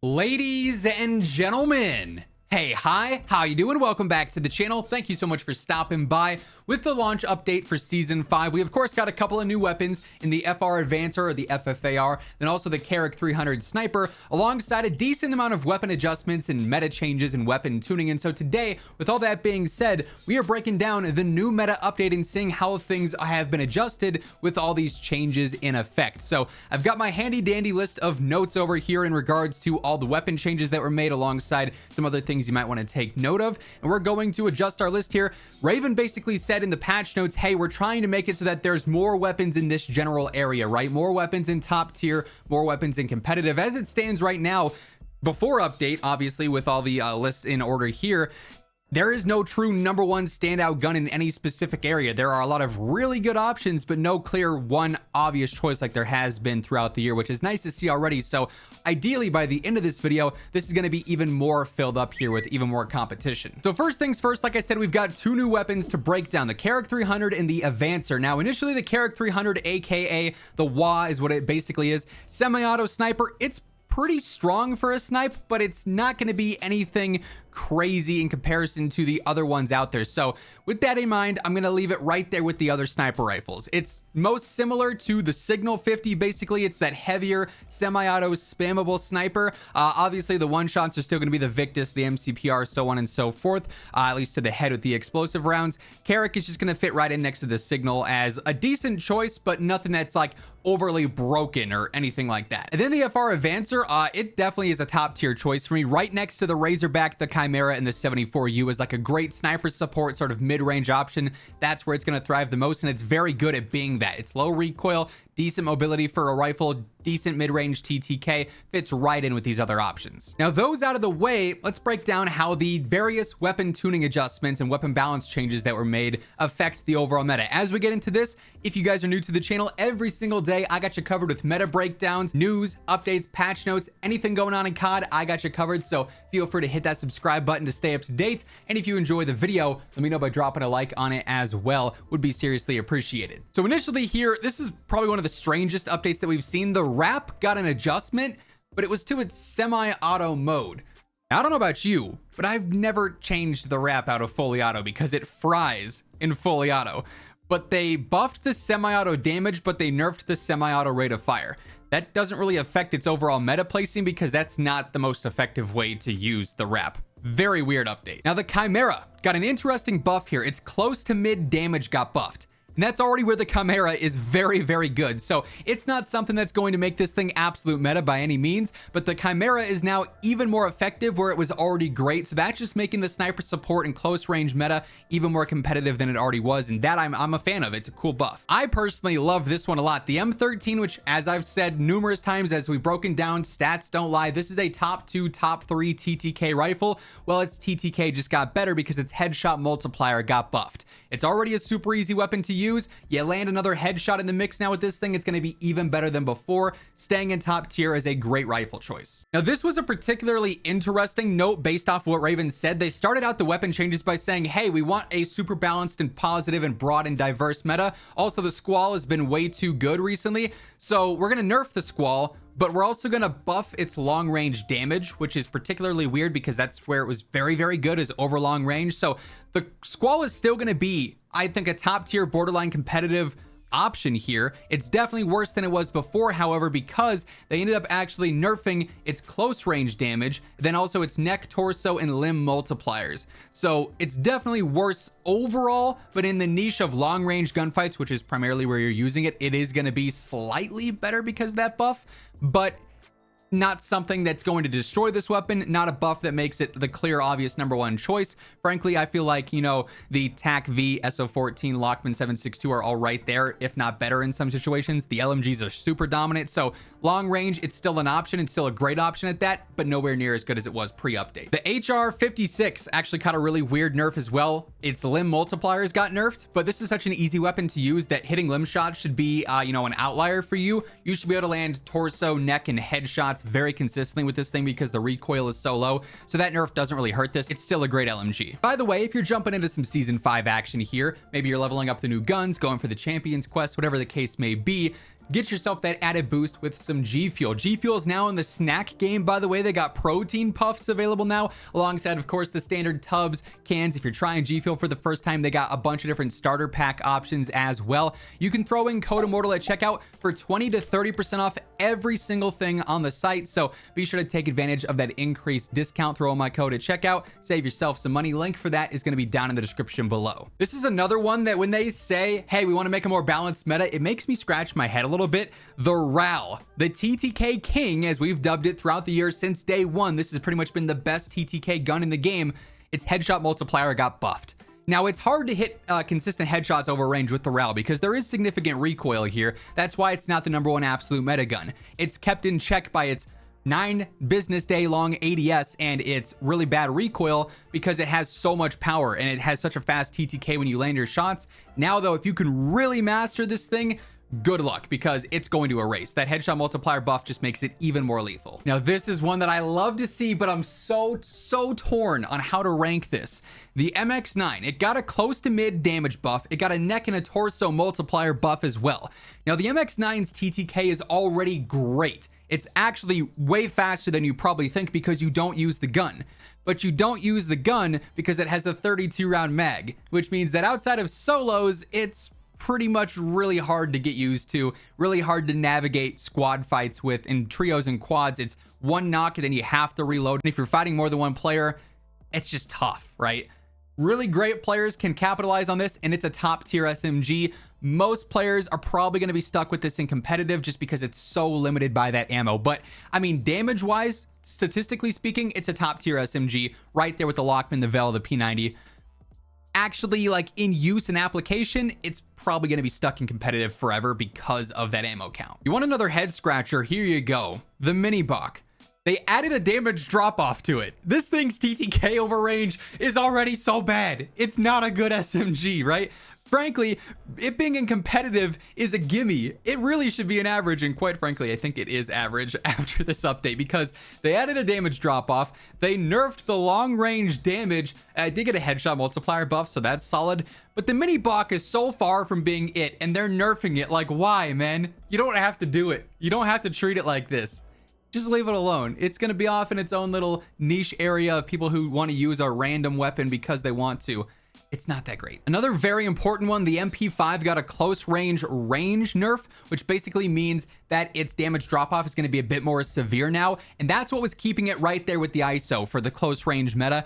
Ladies and gentlemen, hey, hi, how you doing? Welcome back to the channel. Thank you so much for stopping by. With the launch update for Season 5, we of course got a couple of new weapons in the FR Avancer, or the FFAR, then also the Carrack 300 Sniper, alongside a decent amount of weapon adjustments and meta changes and weapon tuning. And so today, with all that being said, we are breaking down the new meta update and seeing how things have been adjusted with all these changes in effect. So I've got my handy dandy list of notes over here in regards to all the weapon changes that were made, alongside some other things you might want to take note of. And we're going to adjust our list here. Raven basically said in the patch notes, hey, we're trying to make it so that there's more weapons in this general area, right? More weapons in top tier, more weapons in competitive. As it stands right now, before update, obviously with all the lists in order here, there is no true number one standout gun in any specific area. There are a lot of really good options, but no clear one obvious choice like there has been throughout the year, which is nice to see already. So ideally by the end of this video, this is going to be even more filled up here with even more competition. So first things first, like I said, we've got two new weapons to break down, the Carrack 300 and the Avancer. Now, initially the Carrack 300, aka the WA, is what it basically is. Semi-auto sniper. It's pretty strong for a snipe, but it's not going to be anything crazy in comparison to the other ones out there. So with that in mind, I'm going to leave it right there with the other sniper rifles. It's most similar to the Signal 50. Basically, it's that heavier semi-auto spammable sniper. Obviously the one shots are still going to be the Victus, the MCPR, so on and so forth, at least to the head with the explosive rounds. Carrack is just going to fit right in next to the Signal as a decent choice, but nothing that's like overly broken or anything like that. And then the FR Avancer, it definitely is a top tier choice for me, right next to the Razorback, the Chimera, and the 74U is like a great sniper support sort of mid-range option. That's where it's going to thrive the most, and it's very good at being that. It's low recoil, decent mobility for a rifle, decent mid-range TTK, fits right in with these other options. Now, those out of the way, let's break down how the various weapon tuning adjustments and weapon balance changes that were made affect the overall meta. As we get into this, if you guys are new to the channel, every single day I got you covered with meta breakdowns, news, updates, patch notes, anything going on in COD, I got you covered. So feel free to hit that subscribe button to stay up to date. And if you enjoy the video, let me know by dropping a like on it as well. Would be seriously appreciated. So initially here, this is probably one of the strangest updates that we've seen. The wrap got an adjustment, but it was to its semi-auto mode. Now, I don't know about you, but I've never changed the wrap out of fully auto because it fries in fully auto. But they buffed the semi-auto damage, but they nerfed the semi-auto rate of fire. That doesn't really affect its overall meta placing because that's not the most effective way to use the wrap. Very weird update. Now, the Chimera got an interesting buff here. Its close to mid damage got buffed. And that's already where the Chimera is very, very good. So it's not something that's going to make this thing absolute meta by any means, but the Chimera is now even more effective where it was already great. So that's just making the sniper support and close range meta even more competitive than it already was. And that I'm a fan of. It's a cool buff. I personally love this one a lot. The M13, which, as I've said numerous times as we've broken down, stats don't lie. This is a top 2, top 3 TTK rifle. Well, its TTK just got better because its headshot multiplier got buffed. It's already a super easy weapon to use. You land another headshot in the mix now with this thing, it's going to be even better than before. Staying in top tier is a great rifle choice. Now, this was a particularly interesting note based off what Raven said. They started out the weapon changes by saying, hey, we want a super balanced and positive and broad and diverse meta. Also, the Squall has been way too good recently, so we're going to nerf the Squall, but we're also going to buff its long range damage, which is particularly weird because that's where it was very, very good, is over long range. So the Squall is still going to be, I think, a top tier borderline competitive option here. It's definitely worse than it was before, however, because they ended up actually nerfing its close range damage, then also its neck, torso, and limb multipliers. So it's definitely worse overall, but in the niche of long range gunfights, which is primarily where you're using it, it is going to be slightly better because of that buff, but not something that's going to destroy this weapon, not a buff that makes it the clear, obvious number one choice. Frankly, I feel like, you know, the TAC V, SO14, Lockman 762 are all right there, if not better in some situations. The LMGs are super dominant, so long range, it's still an option. It's still a great option at that, but nowhere near as good as it was pre-update. The HR56 actually caught a really weird nerf as well. Its limb multipliers got nerfed, but this is such an easy weapon to use that hitting limb shots should be, you know, an outlier for you. You should be able to land torso, neck, and headshots very consistently with this thing because the recoil is so low. So that nerf doesn't really hurt this. It's still a great LMG. By the way, if you're jumping into some Season 5 action here, maybe you're leveling up the new guns, going for the Champions Quest, whatever the case may be, get yourself that added boost with some G Fuel. G Fuel is now in the snack game, by the way. They got protein puffs available now, alongside, of course, the standard tubs, cans. If you're trying G Fuel for the first time, they got a bunch of different starter pack options as well. You can throw in code Immortal at checkout for 20 to 30% off every single thing on the site. So be sure to take advantage of that increased discount. Throw in my code at checkout, save yourself some money. Link for that is going to be down in the description below. This is another one that when they say, hey, we want to make a more balanced meta, it makes me scratch my head a little bit. The RAL, the TTK King, as we've dubbed it throughout the year since day one. This has pretty much been the best TTK gun in the game. Its headshot multiplier got buffed. Now, it's hard to hit consistent headshots over range with the RAL because there is significant recoil here. That's why it's not the #1 absolute meta gun. It's kept in check by its 9 business day long ADS and it's really bad recoil because it has so much power and it has such a fast TTK when you land your shots. Now, though, if you can really master this thing, good luck, because it's going to erase. That headshot multiplier buff just makes it even more lethal. Now, this is one that I love to see, but I'm so torn on how to rank this. The MX9, it got a close to mid damage buff. It got a neck and a torso multiplier buff as well. Now, the MX9's TTK is already great. It's actually way faster than you probably think because you don't use the gun. But you don't use the gun because it has a 32 round mag, which means that outside of solos, it's pretty much really hard to get used to, really hard to navigate squad fights with. In trios and quads, it's one knock and then you have to reload. And if you're fighting more than one player, it's just tough, right? Really great players can capitalize on this, and it's a top tier SMG. Most players are probably going to be stuck with this in competitive just because it's so limited by that ammo. But I mean, damage wise, statistically speaking, it's a top tier SMG right there with the Lockman, the Vel, the P90. Actually, like in use and application, it's probably going to be stuck in competitive forever because of that ammo count. You want another head scratcher? Here you go. The Mini Bach. They added a damage drop off to it. This thing's TTK over range is already so bad. It's not a good SMG, right? Frankly, it being in competitive is a gimme. It really should be an average, and quite frankly, I think it is average after this update because they added a damage drop off. They nerfed the long range damage. I did get a headshot multiplier buff, so that's solid. But the Mini Bach is so far from being it, and they're nerfing it. Like, why, man? You don't have to do it. You don't have to treat it like this. Just leave it alone. It's going to be off in its own little niche area of people who want to use a random weapon because they want to. It's not that great. Another very important one, the MP5 got a close range nerf, which basically means that its damage drop off is going to be a bit more severe now. And that's what was keeping it right there with the ISO for the close range meta.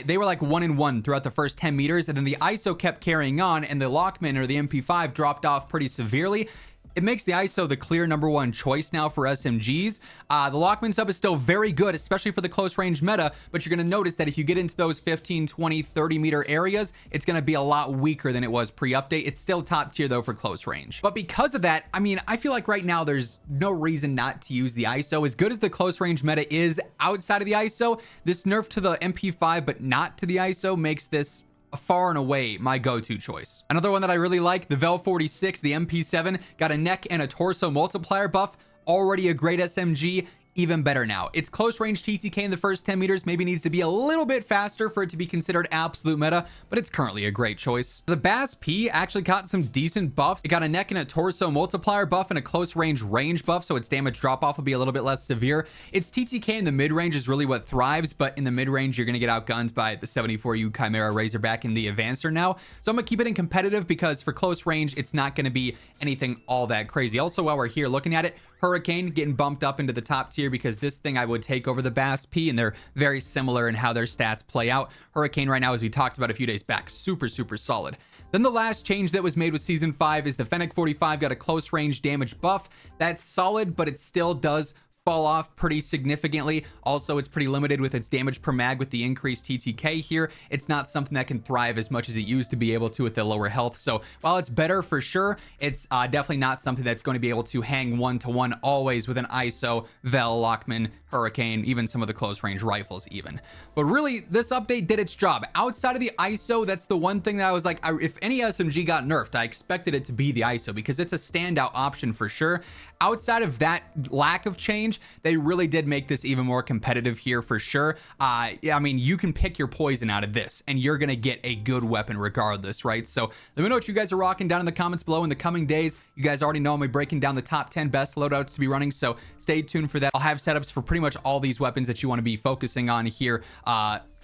They were like 1-1 throughout the first 10 meters. And then the ISO kept carrying on and the Lockman or the MP5 dropped off pretty severely. It makes the ISO the clear #1 choice now for SMGs. The Lockman sub is still very good, especially for the close range meta, but you're going to notice that if you get into those 15, 20, 30 meter areas, it's going to be a lot weaker than it was pre-update. It's still top tier though for close range. But because of that, I mean, I feel like right now there's no reason not to use the ISO. As good as the close range meta is outside of the ISO, this nerf to the MP5 but not to the ISO makes this far and away my go-to choice. Another one that I really like, the Vel 46, the MP7, got a neck and a torso multiplier buff. Already a great SMG, even better now. Its close range TTK in the first 10 meters maybe needs to be a little bit faster for it to be considered absolute meta, but it's currently a great choice. The Bass P actually got some decent buffs. It got a neck and a torso multiplier buff and a close range buff, so its damage drop off will be a little bit less severe. Its TTK in the mid range is really what thrives, but in the mid range you're going to get outgunned by the 74U Chimera Razorback and the Avancer now. So I'm going to keep it in competitive because for close range it's not going to be anything all that crazy. Also, while we're here looking at it, Hurricane getting bumped up into the top tier because this thing I would take over the Bass P, and they're very similar in how their stats play out. Hurricane right now, as we talked about a few days back, super solid. Then the last change that was made with Season 5 is the Fennec 45 got a close range damage buff. That's solid, but it still does fall off pretty significantly. Also, it's pretty limited with its damage per mag with the increased TTK here. It's not something that can thrive as much as it used to be able to with the lower health. So while it's better for sure, it's definitely not something that's going to be able to hang 1-to-1 always with an ISO, Vel, Lockman, Hurricane, even some of the close range rifles even. But really, this update did its job. Outside of the ISO, that's the one thing that I was like, if any SMG got nerfed, I expected it to be the ISO because it's a standout option for sure. Outside of that lack of change, they really did make this even more competitive here for sure. I mean, you can pick your poison out of this and you're gonna get a good weapon regardless, right? So let me know what you guys are rocking down in the comments below in the coming days. You guys already know I'm gonna be breaking down the top 10 best loadouts to be running, so stay tuned for that. I'll have setups for pretty much all these weapons that you want to be focusing on here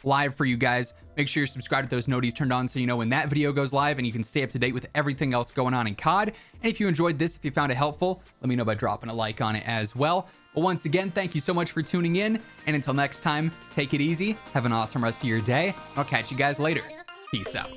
live for you guys. Make sure you're subscribed to those notifications turned on so you know when that video goes live and you can stay up to date with everything else going on in COD. And if you enjoyed this, if you found it helpful, let me know by dropping a like on it as well. But once again, thank you so much for tuning in, and until next time, take it easy, have an awesome rest of your day. I'll catch you guys later. Peace out.